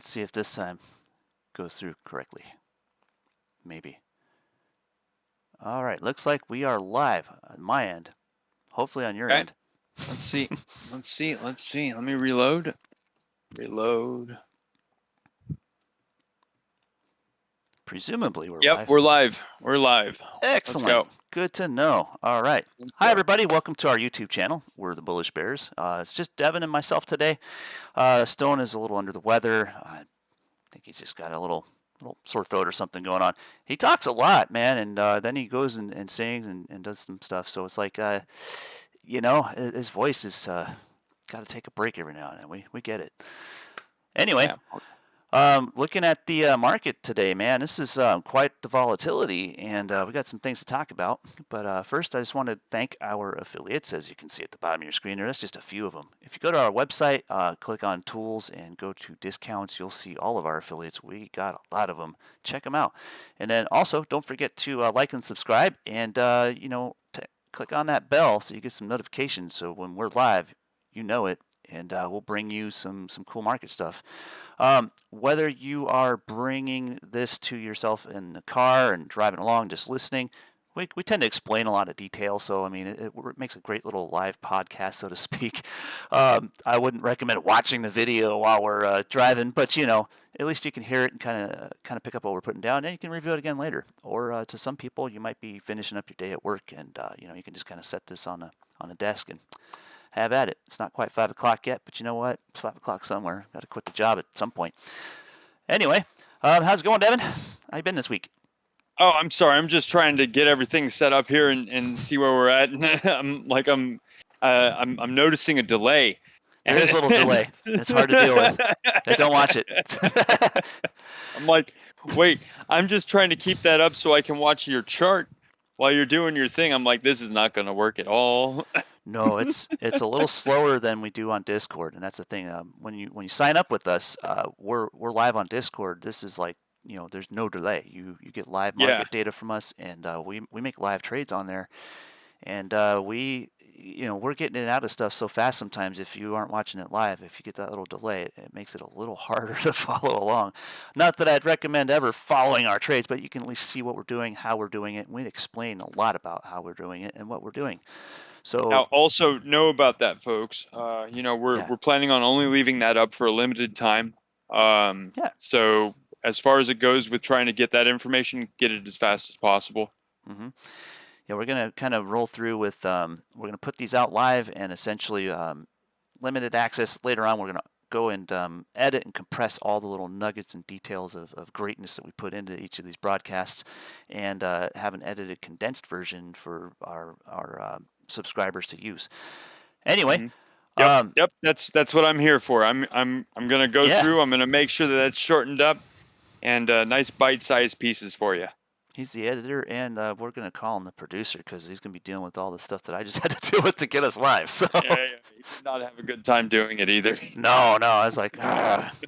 Let's see if this time goes through correctly. Maybe. All right, looks like we are live on my end. Hopefully on your end. Let's see. Let's see. Let me reload. Presumably we're Yep, live. we're live. We're live. Excellent. Let's go. Good to know. All right. Let's Hi, go. everybody. Welcome to our YouTube channel. We're the Bullish Bears. It's just Devin and myself today. Stone is a little under the weather. I think he's just got a little sore throat or something going on. He talks a lot, man, and then he goes and sings and does some stuff. So it's like, his voice is got to take a break every now and then. We get it. Anyway, looking at the market today, man, this is quite the volatility, and we got some things to talk about. But first, I just want to thank our affiliates, as you can see at the bottom of your screen. That's just a few of them. If you go to our website, click on Tools, and go to Discounts, you'll see all of our affiliates. We got a lot of them. Check them out. And then also, don't forget to like and subscribe, and click on that bell so you get some notifications. So when we're live, you know it, and we'll bring you some cool market stuff. Whether you are bringing this to yourself in the car and driving along, just listening, we tend to explain a lot of detail. So, I mean, it makes a great little live podcast, so to speak. I wouldn't recommend watching the video while we're driving, but, at least you can hear it and kind of pick up what we're putting down, and you can review it again later. Or to some people, you might be finishing up your day at work, and, you can just kind of set this on a desk and have at it. It's not quite 5 o'clock yet, but you know what? It's 5 o'clock somewhere. Got to quit the job at some point. Anyway, how's it going, Devin? How you been this week? Oh, I'm sorry. I'm just trying to get everything set up here and see where we're at. I'm noticing a delay. There is a little delay. It's hard to deal with. Don't watch it. I'm like, wait, I'm just trying to keep that up so I can watch your chart while you're doing your thing. I'm like, this is not going to work at all. No, it's a little slower than we do on Discord, and that's the thing. When you sign up with us, we're live on Discord. This is like, there's no delay. You get live market data from us, and we make live trades on there, and we're getting it out of stuff so fast sometimes. If you aren't watching it live, if you get that little delay, it makes it a little harder to follow along. Not that I'd recommend ever following our trades, but you can at least see what we're doing, how we're doing it, and we explain a lot about how we're doing it and what we're doing. So now, also know about that, folks. We're planning on only leaving that up for a limited time. So as far as it goes with trying to get that information, get it as fast as possible. Mm-hmm. Yeah, we're gonna kind of roll through with. We're gonna put these out live and essentially limited access. Later on, we're gonna go and edit and compress all the little nuggets and details of greatness that we put into each of these broadcasts, and have an edited, condensed version for our subscribers to use. Anyway, yep, that's what I'm here for. I'm gonna go through. I'm gonna make sure that that's shortened up and nice bite-sized pieces for you. He's the editor, and we're gonna call him the producer because he's gonna be dealing with all the stuff that I just had to deal with to get us live. So he did not have a good time doing it either. No, I was like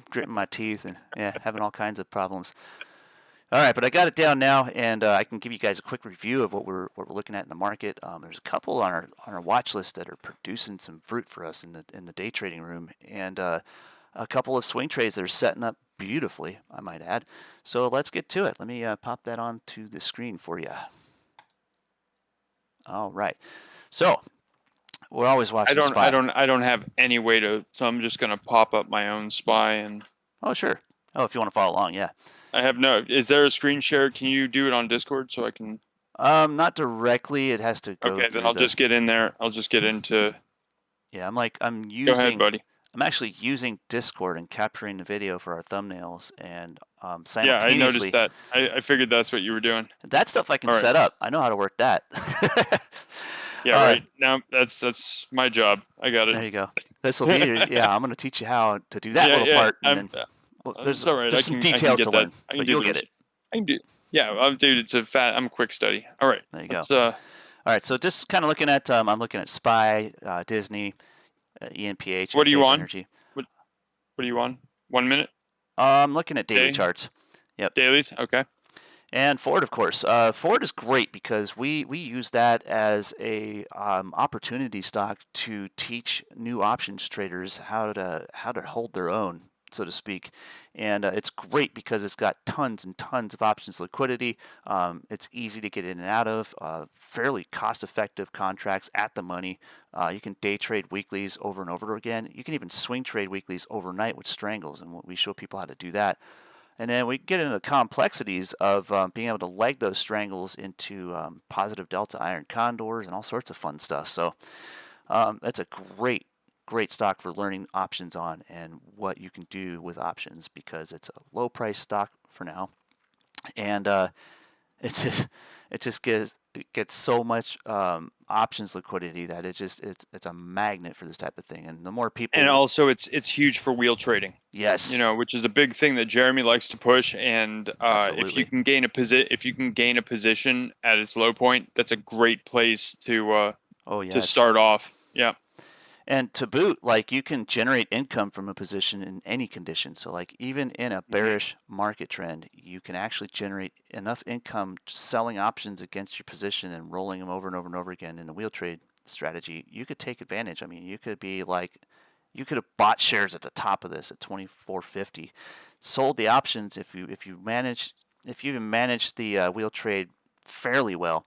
gritting my teeth and having all kinds of problems. All right, but I got it down now, and I can give you guys a quick review of what we're looking at in the market. There's a couple on our watch list that are producing some fruit for us in the day trading room, and a couple of swing trades that are setting up beautifully, I might add. So let's get to it. Let me pop that onto the screen for you. All right. So we're always watching SPY. I don't have any way to, so I'm just gonna pop up my own SPY and. Oh sure. Oh, if you want to follow along, yeah. I have no. Is there a screen share? Can you do it on Discord so I can? Not directly. It has to go. Okay, then I'll just get in there. I'll just get into. Yeah, I'm using. Go ahead, buddy. I'm actually using Discord and capturing the video for our thumbnails, and simultaneously. Yeah, I noticed that. I figured that's what you were doing. That stuff I can set up. I know how to work that. Yeah, right. Now that's my job. I got it. There you go. This will be. I'm going to teach you how to do that little part. And then, there's all right. There's some details to learn, but you'll get it. I can do. Yeah, dude. I'm a quick study. All right. There you go. All right. So just kind of looking at. I'm looking at SPY, Disney, ENPH. What are you on? Energy. What are you on? 1 minute. I'm looking at daily charts. Yep. Dailies. Okay. And Ford, of course. Ford is great because we use that as a opportunity stock to teach new options traders how to hold their own. so to speak. And it's great because it's got tons and tons of options liquidity. It's easy to get in and out of, fairly cost-effective contracts at the money. You can day trade weeklies over and over again. You can even swing trade weeklies overnight with strangles, and we show people how to do that. And then we get into the complexities of being able to leg those strangles into positive delta iron condors and all sorts of fun stuff. So it's a great stock for learning options on and what you can do with options, because it's a low price stock for now, and it just gets so much options liquidity that it's a magnet for this type of thing. And the more people, and also it's huge for wheel trading. Yes, which is a big thing that Jeremy likes to push. And if you can gain a position at its low point, that's a great place to start off. Yeah. And to boot, like, you can generate income from a position in any condition. So like even in a bearish market trend, you can actually generate enough income selling options against your position and rolling them over and over and over again in a wheel trade strategy. You could take advantage. I mean, you could have bought shares at the top of this at 24.50, sold the options if you even managed the wheel trade fairly well.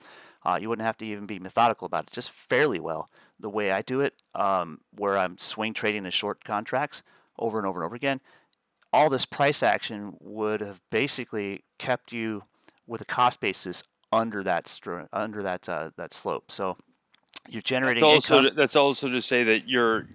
You wouldn't have to even be methodical about it, just fairly well. The way I do it, where I'm swing trading the short contracts over and over and over again, all this price action would have basically kept you with a cost basis under that slope. So you're generating income. That's also to say that you're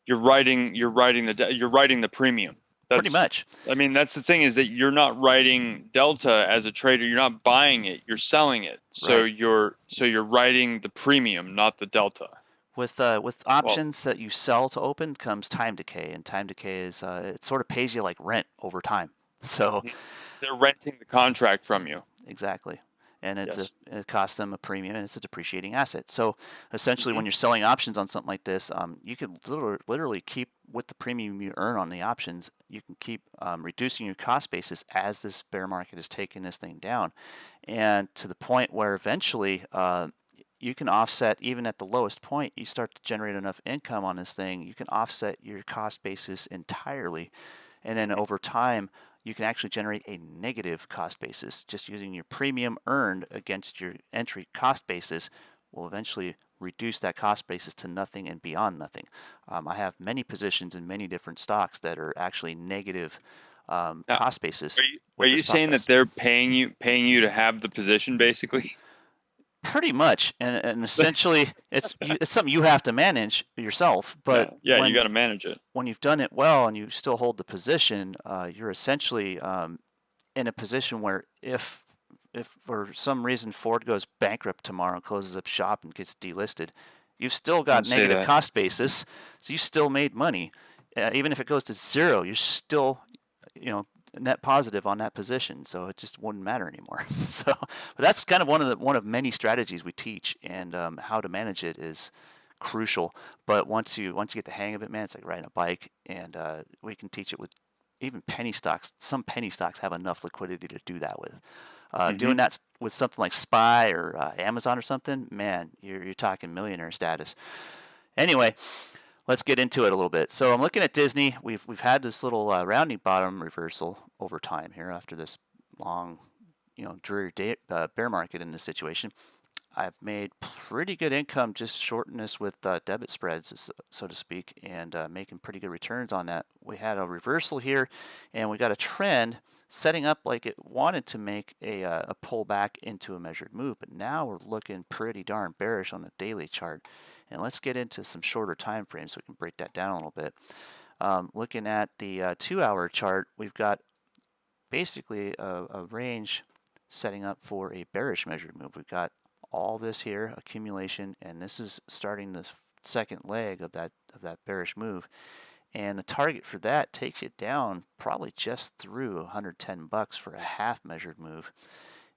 writing the premium. Pretty much. I mean, that's the thing, is that you're not writing delta as a trader. You're not buying it. You're selling it. So Right. you're writing the premium, not the delta. With options that you sell to open comes time decay, and time decay is it sort of pays you like rent over time. So they're renting the contract from you. Exactly. And it costs them a premium, and it's a depreciating asset. So essentially, when you're selling options on something like this, you can literally keep, with the premium you earn on the options, you can keep reducing your cost basis as this bear market is taking this thing down, and to the point where eventually you can offset, even at the lowest point, you start to generate enough income on this thing, you can offset your cost basis entirely, and then over time you can actually generate a negative cost basis. Just using your premium earned against your entry cost basis will eventually reduce that cost basis to nothing and beyond nothing. I have many positions in many different stocks that are actually negative cost basis. Are you saying that they're paying you to have the position, basically? Pretty much, and essentially, it's something you have to manage yourself. But you got to manage it. When you've done it well and you still hold the position, you're essentially in a position where if for some reason Ford goes bankrupt tomorrow, closes up shop, and gets delisted, you've still got negative cost basis, so you still made money. Even if it goes to zero, you're still, net positive on that position, so it just wouldn't matter anymore. So, but that's kind of one of many strategies we teach, and how to manage it is crucial. But once you get the hang of it, man, it's like riding a bike, and we can teach it with even penny stocks. Some penny stocks have enough liquidity to do that with. Doing that with something like SPY or Amazon or something, man, you're talking millionaire status. Anyway, let's get into it a little bit. So I'm looking at Disney. We've had this little rounding bottom reversal over time here after this long, dreary bear market in this situation. I've made pretty good income just shorting this with debit spreads, so to speak, and making pretty good returns on that. We had a reversal here, and we got a trend setting up like it wanted to make a pullback into a measured move, but now we're looking pretty darn bearish on the daily chart. And let's get into some shorter time frames so we can break that down a little bit. Looking at the 2-hour chart, we've got basically a range setting up for a bearish measured move. We've got all this here, accumulation, and this is starting the second leg of that bearish move. And the target for that takes it down probably just through $110 for a half measured move.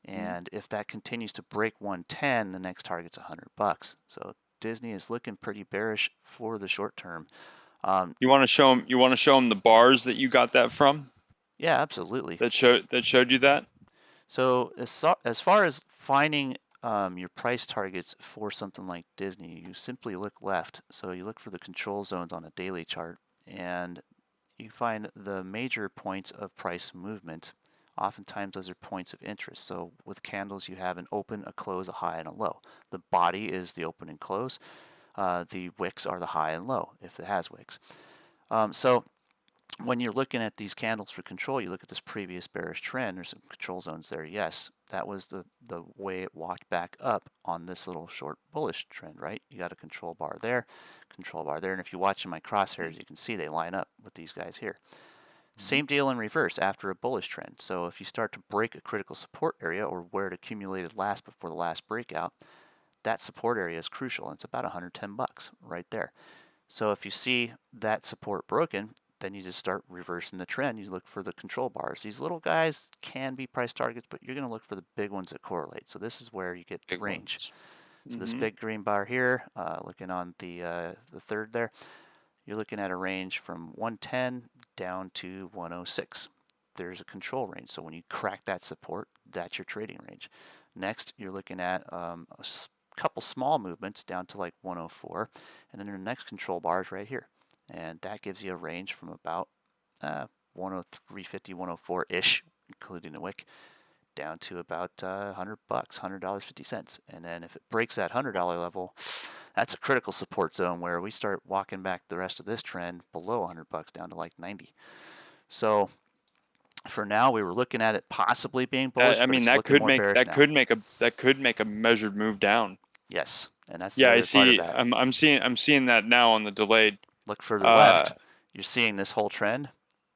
And if that continues to break 110, the next target's $100. So Disney is looking pretty bearish for the short term. You want to show them the bars that you got that from? Yeah, absolutely. That showed you that. So as far as finding your price targets for something like Disney, you simply look left. So you look for the control zones on a daily chart, and you find the major points of price movement. Oftentimes those are points of interest. So with candles, you have an open, a close, a high, and a low. The body is the open and close. The wicks are the high and low, if it has wicks. So when you're looking at these candles for control, you look at this previous bearish trend. There's some control zones there. Yes, that was the way it walked back up on this little short bullish trend, right? You got a control bar there, and if you watch in my crosshairs, you can see they line up with these guys here. Same deal in reverse after a bullish trend. So if you start to break a critical support area, or where it accumulated last before the last breakout, that support area is crucial. And it's about 110 bucks right there. So if you see that support broken, then you just start reversing the trend. You look for the control bars. These little guys can be price targets, but you're going to look for the big ones that correlate. So this is where you get the range. So this big green bar here, looking on the third there, you're looking at a range from 110 down to 106. There's a control range. So when you crack that support, that's your trading range. Next, you're looking at a couple small movements down to like 104, and then the next control bar is right here. And that gives you a range from about 103.50, 104-ish, including the wick, down to about $100, $100.50. And then if it breaks that $100 level, that's a critical support zone where we start walking back the rest of this trend below $100 down to like 90. So for now, we were looking at it possibly being bullish. I mean, that could make a measured move down. Yes, and that's I see. I'm seeing that now on the delayed. Look further left. You're seeing this whole trend.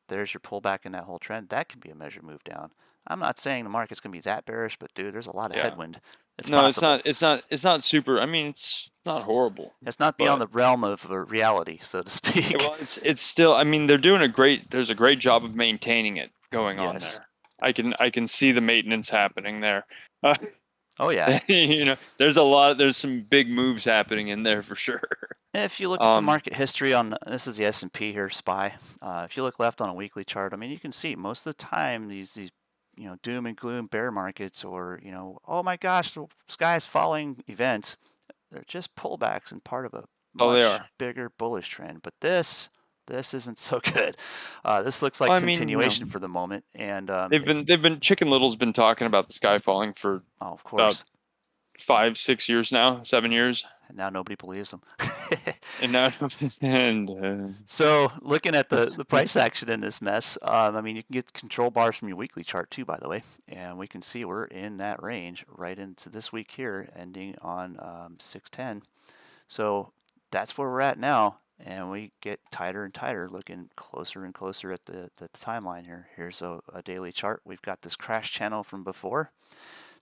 There's your pullback in that whole trend. That can be a measured move down. I'm not saying the market's going to be that bearish, but dude, there's a lot of headwind. It's possible. It's not super. I mean, it's not horrible. It's not beyond the realm of reality, so to speak. Yeah, well, it's still. I mean, there's a great job of maintaining it going on there. I can see the maintenance happening there. Oh yeah. There's some big moves happening in there for sure. If you look at the market history on, this is the S&P here, SPY. If you look left on a weekly chart, I mean, you can see most of the time these doom and gloom bear markets, or oh my gosh, the sky is falling events, they're just pullbacks and part of a much bigger bullish trend. But this isn't so good. This looks like continuation for the moment, and Chicken Little's been talking about the sky falling for of course about 5-6 years now, 7 years. And now nobody believes them. So looking at the price action in this mess, I mean, you can get control bars from your weekly chart too, by the way, and we can see we're in that range right into this week here, ending on 610. So that's where we're at now, and we get tighter and tighter, looking closer and closer at the timeline here. Here's a daily chart. We've got this crash channel from before.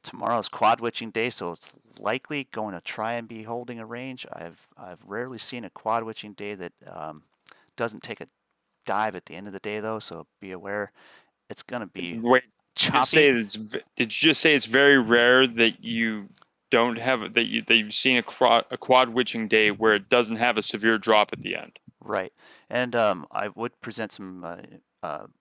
Tomorrow's quad witching day, so it's likely going to try and be holding a range. I've rarely seen a quad witching day that doesn't take a dive at the end of the day, though. So be aware, it's going to be choppy. Did you just say it's very rare that you don't have that you've seen a quad witching day where it doesn't have a severe drop at the end? Right, and I would present some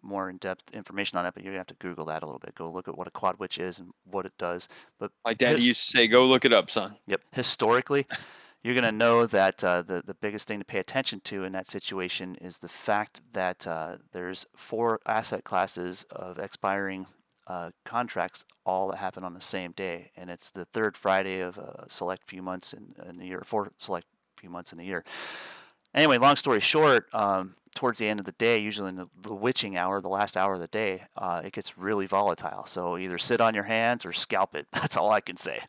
more in-depth information on it, but you have to Google that a little bit. Go look at what a quad witch is and what it does. But my daddy used to say, "Go look it up, son." Yep. Historically, you're going to know that the biggest thing to pay attention to in that situation is the fact that there's 4 asset classes of expiring contracts, all that happen on the same day, and it's the third Friday of a select few months in a year, 4 select few months in a year. Anyway, long story short, towards the end of the day, usually in the witching hour, the last hour of the day, it gets really volatile. So either sit on your hands or scalp it. That's all I can say.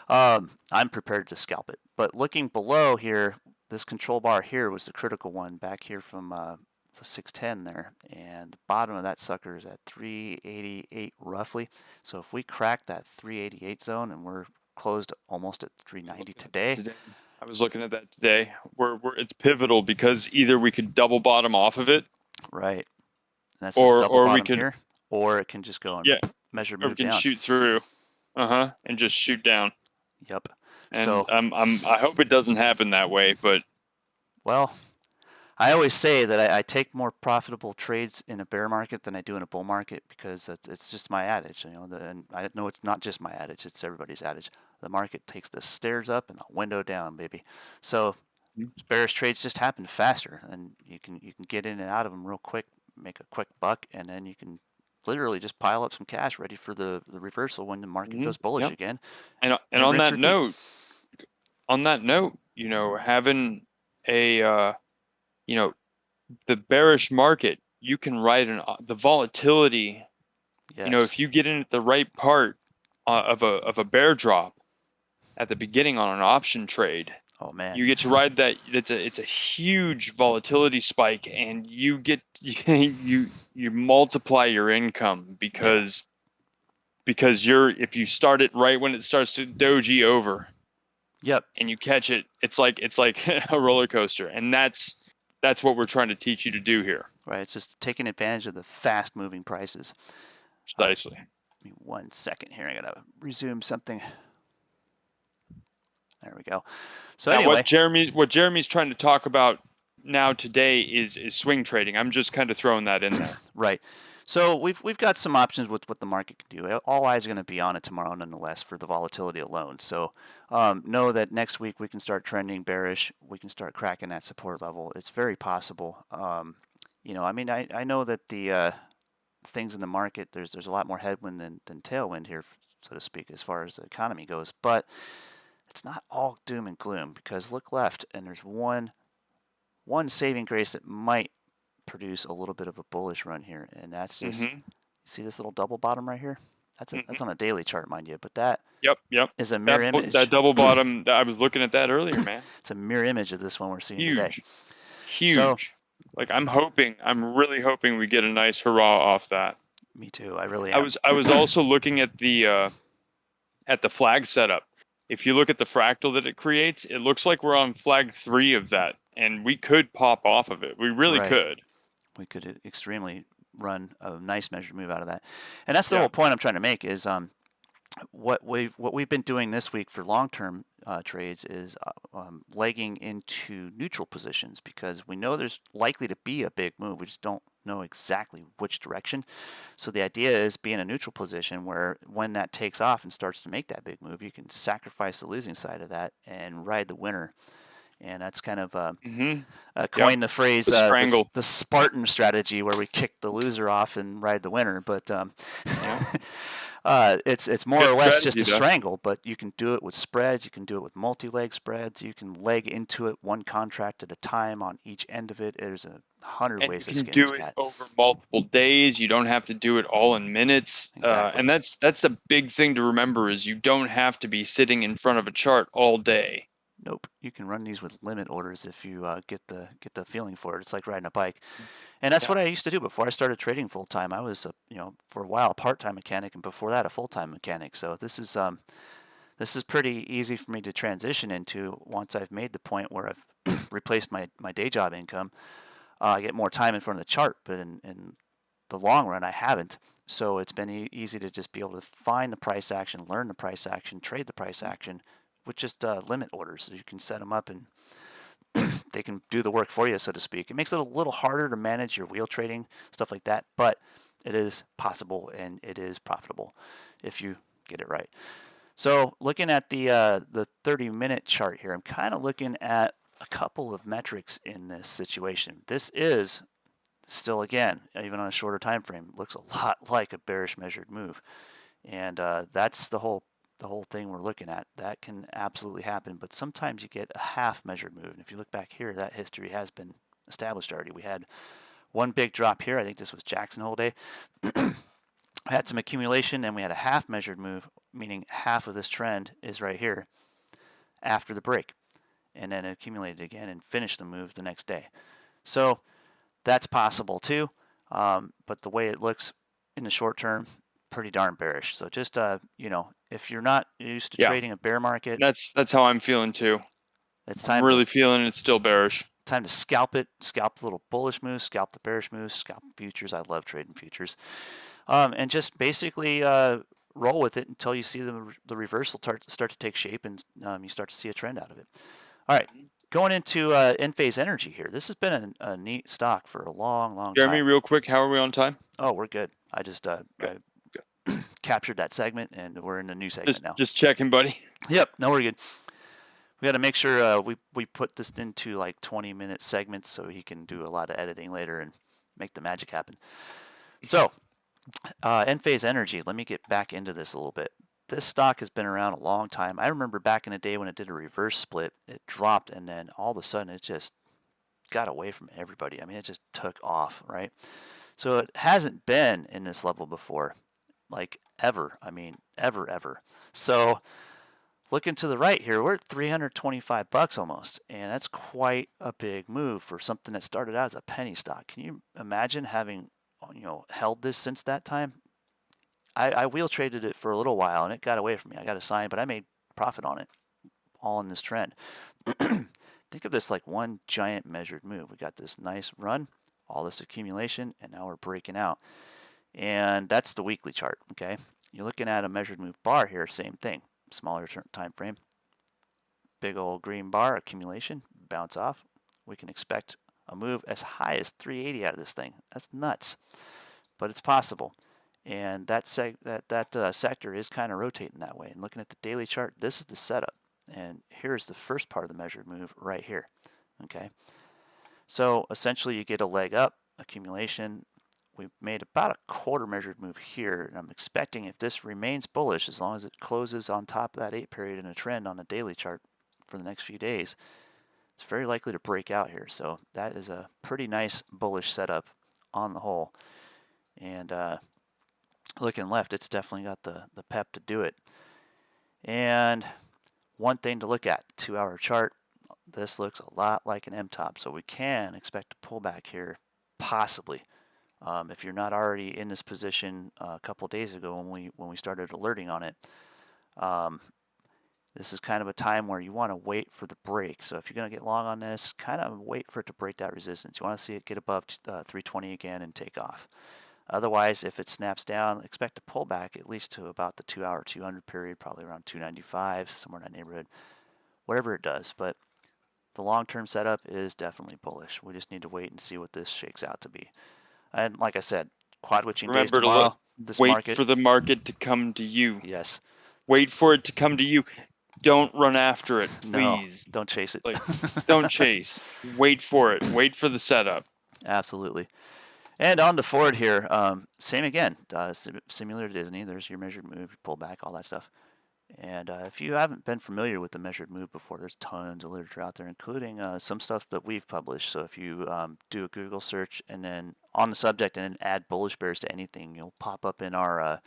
I'm prepared to scalp it. But looking below here, this control bar here was the critical one back here from the 610 there. And the bottom of that sucker is at 388 roughly. So if we crack that 388 zone, and we're closed almost at 390 today. I was looking at that today. It's pivotal because either we could double bottom off of it, right? And that's or we could here, or it can just go and measure move down. Or we can shoot through, and just shoot down. Yep. And so I hope it doesn't happen that way, but well, I always say that I take more profitable trades in a bear market than I do in a bull market because it's just my adage, and I know it's not just my adage; it's everybody's adage. The market takes the stairs up and the window down, baby. So bearish trades just happen faster, and you can get in and out of them real quick, make a quick buck, and then you can literally just pile up some cash ready for the reversal when the market goes bullish again. And on that note, having a the bearish market, you can ride the volatility. Yes. If you get in at the right part of a bear drop at the beginning on an option trade, oh man, you get to ride that. It's a huge volatility spike, and you multiply your income because if you start it right when it starts to doji over. Yep. And you catch it, it's like a roller coaster, and that's what we're trying to teach you to do here. Right. It's just taking advantage of the fast moving prices. Precisely. Give me 1 second here. I gotta resume something. There we go. So now, anyway, what Jeremy's trying to talk about now today is swing trading. I'm just kind of throwing that in there. Right. So we've got some options with what the market can do. All eyes are going to be on it tomorrow, nonetheless, for the volatility alone. So know that next week we can start trending bearish. We can start cracking that support level. It's very possible. I know that the things in the market, there's a lot more headwind than tailwind here, so to speak, as far as the economy goes. But it's not all doom and gloom, because look left, and there's one saving grace that might produce a little bit of a bullish run here, and that's just see this little double bottom right here. That's on a daily chart, mind you, but that is a mirror image. That double bottom, I was looking at that earlier, man. It's a mirror image of this one we're seeing today. Huge. So, like I'm really hoping we get a nice hurrah off that. Me too. I really am. I was also looking at the flag setup. If you look at the fractal that it creates, it looks like we're on flag 3 of that, and we could pop off of it. We really could. We could extremely run a nice measured move out of that. And that's the whole point I'm trying to make is what we've been doing this week for long-term trades is legging into neutral positions, because we know there's likely to be a big move. We just don't know exactly which direction. So the idea is be in a neutral position where when that takes off and starts to make that big move, you can sacrifice the losing side of that and ride the winner. And that's kind of coined the phrase the Spartan strategy, where we kick the loser off and ride the winner. But it's more or less just a strangle, but you can do it with spreads. You can do it with multi-leg spreads. You can leg into it one contract at a time on each end of it. There's 100 ways to skin this cat. You can do it over multiple days. You don't have to do it all in minutes. Exactly. And that's a big thing to remember, is you don't have to be sitting in front of a chart all day. Nope. You can run these with limit orders if you get the feeling for it. It's like riding a bike. And that's what I used to do before I started trading full time. I was for a while a part-time mechanic, and before that a full-time mechanic. So this is pretty easy for me to transition into once I've made the point where I've replaced my day job income. I get more time in front of the chart, but in the long run I haven't. So it's been easy to just be able to find the price action, learn the price action, trade the price action with just limit orders. So you can set them up and they can do the work for you, so to speak. It makes it a little harder to manage your wheel trading, stuff like that, but it is possible and it is profitable if you get it right. So looking at the 30-minute chart here, I'm kind of looking at a couple of metrics in this situation. This is still, again, even on a shorter time frame, looks a lot like a bearish measured move, and that's the whole thing we're looking at. That can absolutely happen, but sometimes you get a half measured move. And if you look back here, that history has been established already. We had one big drop here. I think this was Jackson Hole Day. Had some accumulation, and we had a half measured move, meaning half of this trend is right here after the break, and then it accumulated again and finished the move the next day. So that's possible too, but the way it looks in the short term, pretty darn bearish. So just if you're not used to trading a bear market, that's how I'm feeling too. I'm really feeling it's still bearish. Time to scalp it. Scalp the little bullish moves, scalp the bearish moves, scalp futures. I love trading futures, and just basically roll with it until you see the reversal start to take shape, and you start to see a trend out of it. All right. Going into Enphase Energy here. This has been a neat stock for a long time. Jeremy, real quick, how are we on time? Oh, we're good. I just captured that segment, and we're in a new segment now. Just checking, buddy. Yep. No, we're good. We got to make sure we put this into like 20-minute segments so he can do a lot of editing later and make the magic happen. So, Enphase Energy, let me get back into this a little bit. This stock has been around a long time. I remember back in the day when it did a reverse split, it dropped and then all of a sudden it just got away from everybody. I mean, it just took off, right? So it hasn't been in this level before, like ever. I mean, ever. So looking to the right here, we're at 325 bucks almost, and that's quite a big move for something that started out as a penny stock. Can you imagine having, held this since that time? I wheel traded it for a little while and it got away from me. I got a sign, but I made profit on it, all in this trend. Think of this like one giant measured move. We got this nice run, all this accumulation, and now we're breaking out. And that's the weekly chart, okay? You're looking at a measured move bar here, same thing. Smaller time frame. Big old green bar, accumulation, bounce off. We can expect a move as high as 380 out of this thing. That's nuts, but it's possible. And that sector is kind of rotating that way. And looking at the daily chart, this is the setup. And here's the first part of the measured move right here. Okay. So essentially you get a leg up, accumulation. We've made about a quarter measured move here. And I'm expecting if this remains bullish, as long as it closes on top of that 8 period in a trend on the daily chart for the next few days, it's very likely to break out here. So that is a pretty nice bullish setup on the whole. And looking left, it's definitely got the pep to do it. And one thing to look at, 2-hour chart, this looks a lot like an M-top, so we can expect a pullback here, possibly. If you're not already in this position a couple days ago when we started alerting on it, this is kind of a time where you want to wait for the break. So if you're going to get long on this, kind of wait for it to break that resistance. You want to see it get above 320 again and take off. Otherwise, if it snaps down, expect a pullback at least to about the 2-hour 200 period, probably around 295, somewhere in that neighborhood, whatever it does. But the long-term setup is definitely bullish. We just need to wait and see what this shakes out to be. And like I said, quad witching days Remember to tomorrow. This wait market. for the market to come to you. Yes. Wait for it to come to you. Don't run after it, please. No, don't chase it. Like, don't chase. Wait for it. Wait for the setup. Absolutely. And on to Ford here, same again, similar to Disney. There's your measured move, pull back, all that stuff. And if you haven't been familiar with the measured move before, there's tons of literature out there, including some stuff that we've published. So if you do a Google search and then on the subject and then add bullish bears to anything, you'll pop up in our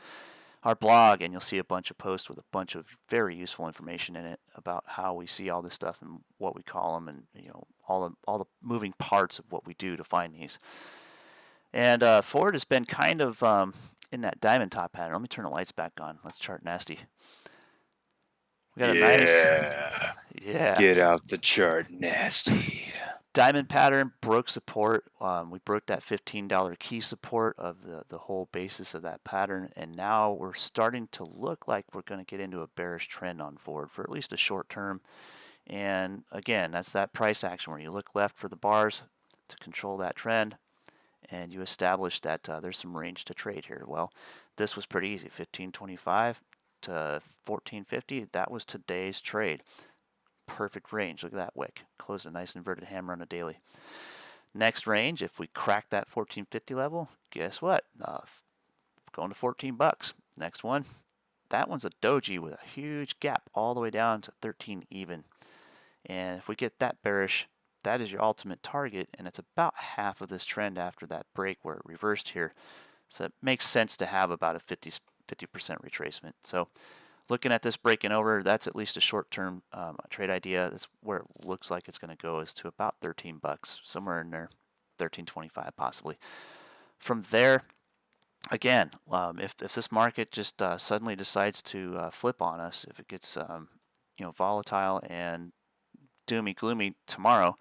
blog and you'll see a bunch of posts with a bunch of very useful information in it about how we see all this stuff and what we call them, and all the moving parts of what we do to find these. And Ford has been kind of in that diamond top pattern. Let me turn the lights back on. Let's chart nasty. We got a nice, Get out the chart nasty. Diamond pattern, broke support. We broke that $15 key support of the whole basis of that pattern, and now we're starting to look like we're going to get into a bearish trend on Ford for at least a short term. And again, that's that price action where you look left for the bars to control that trend, and you establish that there's some range to trade here. Well, this was pretty easy, 1525 to 1450. That was today's trade. Perfect range. Look at that wick. Closed a nice inverted hammer on a daily. Next range, if we crack that 1450 level, guess what? Going to 14 bucks. Next one, that one's a doji with a huge gap all the way down to 13 even. And if we get that bearish, that is your ultimate target, and it's about half of this trend after that break where it reversed here. So it makes sense to have about a 50% retracement. So looking at this breaking over, that's at least a short-term trade idea. That's where it looks like it's going to go, is to about 13 bucks, somewhere in there, 13.25 possibly. From there, again, if this market just suddenly decides to flip on us, if it gets volatile and doomy gloomy tomorrow,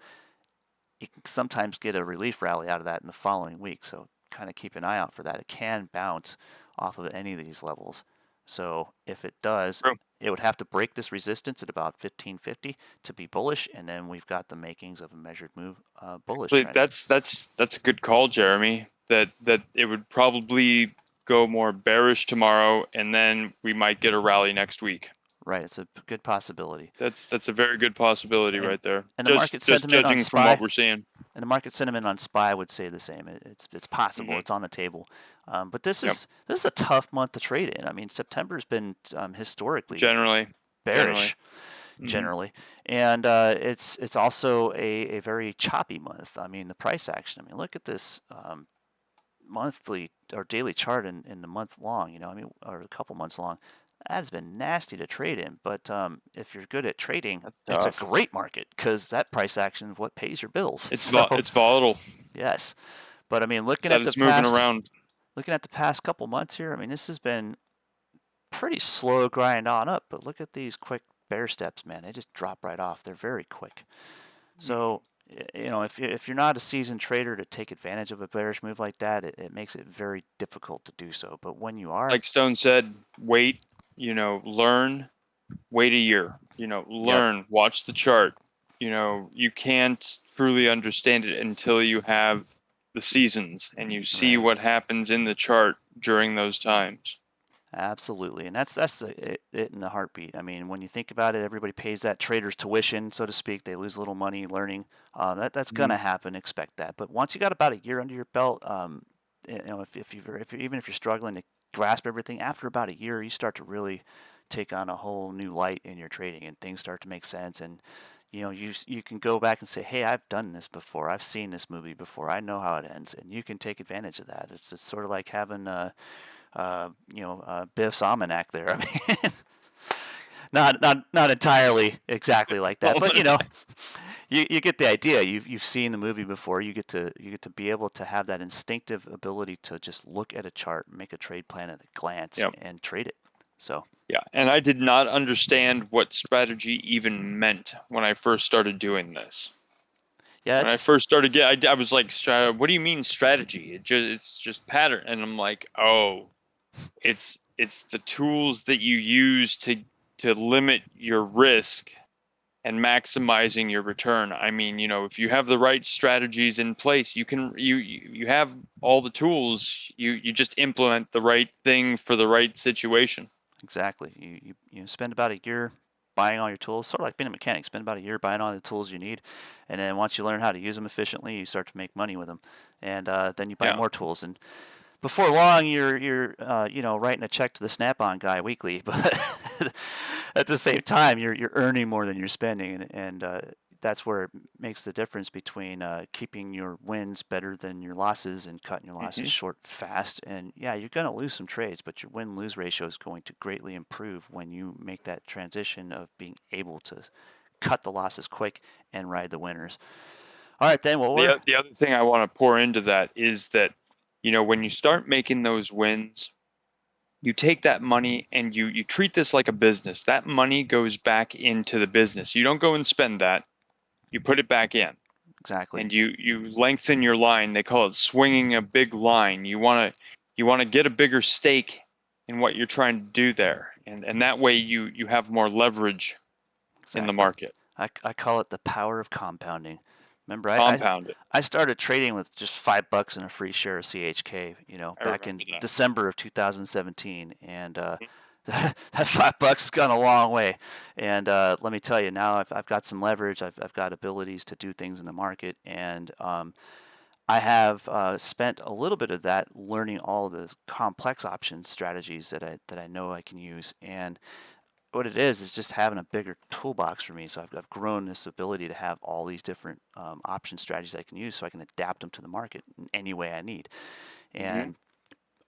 you can sometimes get a relief rally out of that in the following week. So kind of keep an eye out for that. It can bounce off of any of these levels. So if it does, it would have to break this resistance at about 1550 to be bullish, and then we've got the makings of a measured move bullish trend. That's a good call, Jeremy. That it would probably go more bearish tomorrow, and then we might get a rally next week. Right, it's a good possibility. That's a very good possibility right there. And the Just market sentiment on judging from SPY, what we're seeing. and the market sentiment on SPY would say the same. It's possible. Mm-hmm. It's on the table. But this Yep. is a tough month to trade in. I mean, September's been historically Generally. bearish, Mm-hmm. generally, and it's also a very choppy month. I mean, the price action. I mean, look at this monthly or daily chart in the month long. I mean, or a couple months long. That has been nasty to trade in, but if you're good at trading, it's a great market because that price action is what pays your bills. It's volatile. Yes, but I mean, looking at the past couple months here, I mean, this has been pretty slow grind on up. But look at these quick bear steps, man. They just drop right off. They're very quick. So if you're not a seasoned trader to take advantage of a bearish move like that, it makes it very difficult to do so. But when you are, like Stone said, wait. Learn. Wait a year. Learn. Watch the chart. You can't truly understand it until you have the seasons and you see what happens in the chart during those times. Absolutely, and that's it in the heartbeat. I mean, when you think about it, everybody pays that trader's tuition, so to speak. They lose a little money learning. That's going to happen. Expect that. But once you got about a year under your belt, even if you're struggling to grasp everything, after about a year, you start to really take on a whole new light in your trading, and things start to make sense. And you can go back and say, hey, I've done this before. I've seen this movie before. I know how it ends, and you can take advantage of that. It's sort of like having Biff's almanac there. I mean, not entirely exactly like that, but you get the idea. You've seen the movie before. You get to be able to have that instinctive ability to just look at a chart, make a trade plan at a glance, and trade it. So yeah, and I did not understand what strategy even meant when I first started doing this. Yeah, when I first started, I was like, "What do you mean strategy? It's just pattern." And I'm like, "Oh, it's the tools that you use to limit your risk and maximizing your return." I mean, if you have the right strategies in place, you have all the tools. You just implement the right thing for the right situation. Exactly. You spend about a year buying all your tools, sort of like being a mechanic. Spend about a year buying all the tools you need, and then once you learn how to use them efficiently, you start to make money with them, and then you buy more tools. And before long, you're writing a check to the Snap-on guy weekly, but at the same time, you're earning more than you're spending, and that's where it makes the difference between keeping your wins better than your losses and cutting your losses short fast. And yeah, you're going to lose some trades, but your win-lose ratio is going to greatly improve when you make that transition of being able to cut the losses quick and ride the winners. All right, then. Well, the other thing I want to pour into that is that when you start making those wins, you take that money and you treat this like a business. That money goes back into the business. You don't go and spend that. You put it back in. Exactly. And you lengthen your line. They call it swinging a big line. You want to get a bigger stake in what you're trying to do there. And that way you have more leverage in the market. I call it the power of compounding. Remember, I started trading with just $5 and a free share of CHK, back in December of 2017, and that $5 has gone a long way. And let me tell you, now I've got some leverage. I've got abilities to do things in the market, and I have spent a little bit of that learning all of the complex option strategies that I know I can use. And what it is just having a bigger toolbox for me. So I've grown this ability to have all these different option strategies I can use, so I can adapt them to the market in any way I need. And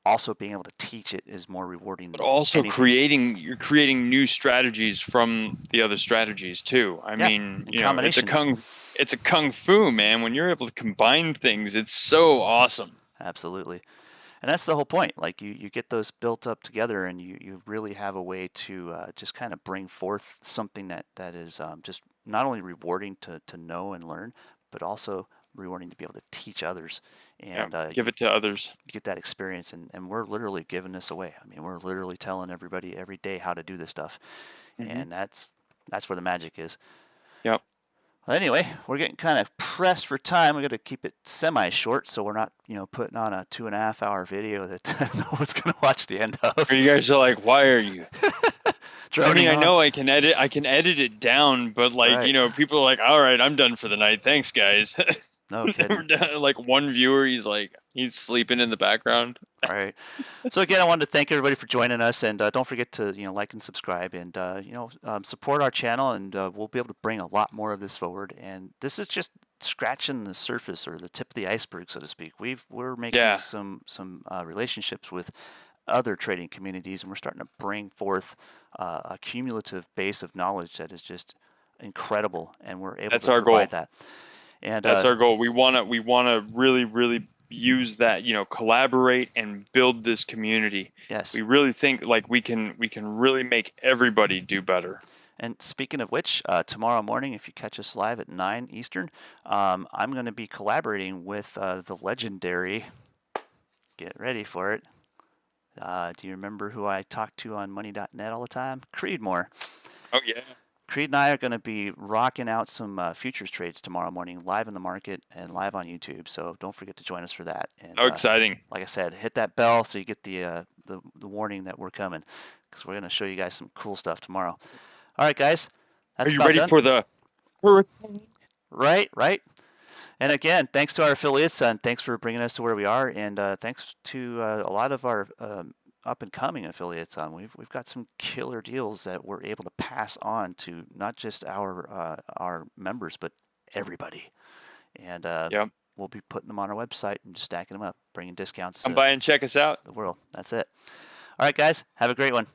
also being able to teach it is more rewarding. But also you're creating new strategies from the other strategies too. I mean, it's a kung fu, man. When you're able to combine things, it's so awesome. Absolutely. And that's the whole point. Like you get those built up together, and you really have a way to just kind of bring forth something that is just not only rewarding to know and learn, but also rewarding to be able to teach others and give it to others. Get that experience, and we're literally giving this away. I mean, we're literally telling everybody every day how to do this stuff, and that's where the magic is. Yep. Well, anyway, we're getting kind of pressed for time. We got to keep it semi-short, so we're not, putting on a 2.5-hour video that no one's going to watch the end of. You guys are like, why are you? droning I on. know I can edit it down, but like, Right. People are like, all right, I'm done for the night. Thanks, guys. No We're kidding. done. Like one viewer, he's sleeping in the background. Right. So again, I wanted to thank everybody for joining us, and don't forget to like and subscribe, and support our channel, and we'll be able to bring a lot more of this forward. And this is just scratching the surface or the tip of the iceberg, so to speak. We're making Yeah, some relationships with other trading communities, and we're starting to bring forth a cumulative base of knowledge that is just incredible, and we're able that's to our goal. provide that. And That's our goal. We wanna really, really use that, collaborate and build this community. yes. We really think like we can really make everybody do better. And speaking of which, tomorrow morning, if you catch us live at 9 Eastern, I'm going to be collaborating with the legendary, get ready for it. Do you remember who I talk to on money.net all the time? Creedmoor. Oh yeah. Creed and I are going to be rocking out some futures trades tomorrow morning, live in the market and live on YouTube. So don't forget to join us for that. And Oh, exciting. like I said, hit that bell so you get the warning that we're coming, because we're going to show you guys some cool stuff tomorrow. All right, guys, Are that's you about ready done. for the hurricane? Right. And again, thanks to our affiliates, and thanks for bringing us to where we are, and thanks to a lot of our up and coming affiliates. We've got some killer deals that we're able to pass on to not just our members, but everybody. And Yep. we'll be putting them on our website and just stacking them up, bringing discounts Come to by and check us out. the world. That's it. All right, guys, have a great one.